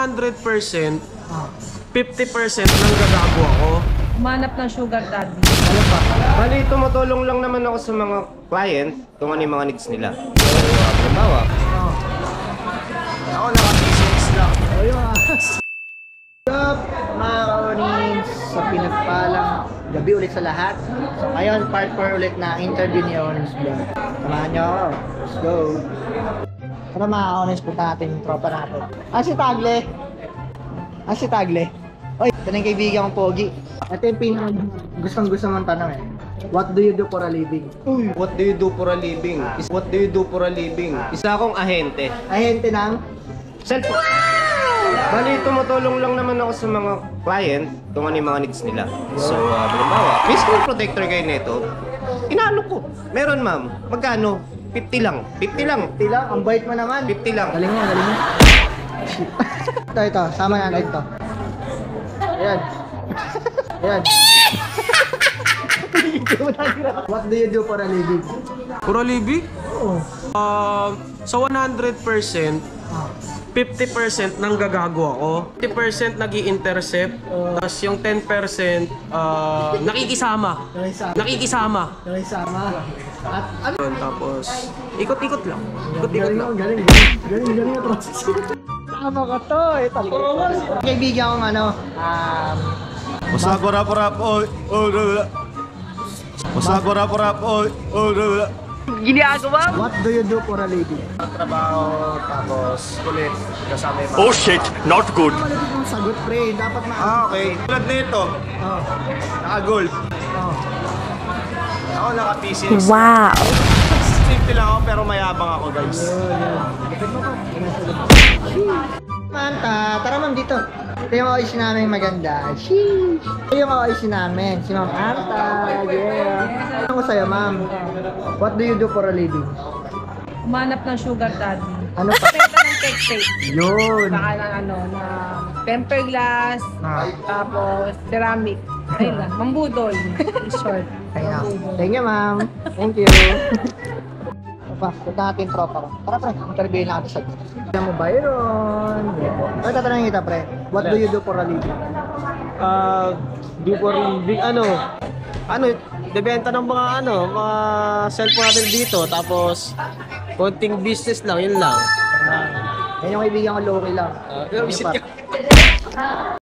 100%, 50% nang gagago ako. Humanap ng sugar daddy. Ano pa? Bali, tumutulong lang naman ako sa mga client kung ano yung mga needs nila. So, halimbawa, Ako naka-business lang. Ayun ah. Sup, mga kaonins, sa pinagpalang gabi ulit sa lahat. So ngayon, part 4 ulit na interview ni Onins Vlog. Samahan niyo ako. Let's go. Tara mga kaonins, punta natin yung tropa natin. Si Tagle. Si Tagle. Oy, ito na yung kaibigan kong Pogi. Ito yung gustong-gusto mong tanong eh. What do you do for a living? what do you do for a living? What do you do for a living? Isa akong ahente. Ahente ng Cellphone. Bali, tumutulong lang naman ako sa mga client kung ano yung mga needs nila. So, halimbawa, may screen protector kayo nito, inaalok ko. Meron ma'am, magkano? 50 lang. 50 lang. tila. Ang bait mo naman. 50 lang. Galing mo, galing mo. Shit. ito. Sama na ito. Ayan. Ayan. What do you do for a living? For a living? Oo. Sa 100%, 50% nang gagago ako. 50% nag-i-intercept. Tapos yung 10% nakikisama. Nakikisama. Nakisama. At ano? Tapos, ikot-ikot lang. Ikot-ikot Galing lang. mo, galing na process. Tama ka to, talaga. Kaibigan kong ano, Usagorap-rap, oy, Usagorap-rap, oy, what do you do for a living? Trabaho, tapos ulit, kasama yung Oh shit, not good. Malapit mong sagot, pre. Dapat okay. Tulad nito, Oh. naka-gold. Oh. Ako naka-business. Wow! Simple lang ako pero mayabang ako, guys. Manta, tara ma'am dito. Ito yung ayusin namin maganda. Sheesh. Ito yung ayusin namin. Si Ma'am Anta. Yeah. Ano ko sa'yo, ma'am? What do you do for a living? Humanap ng sugar daddy. Ano pa? Benta ng cake. Yun. Baka ng ano, na temper glass, tapos ceramic. Ayun lang, mambudol. In short. Thank you, ma'am. Thank you. Pa, punta natin yung tropa ko. Tara, pre. Interviewin natin sa group. Alam mo ba yun? Ay, tatanungin kita, pre. What do you do for a living? Do for living, debenta ng mga mga cellphone natin dito, tapos konting business lang, yun lang. Yan yung kaibigan ko, Loki lang. Visit ka.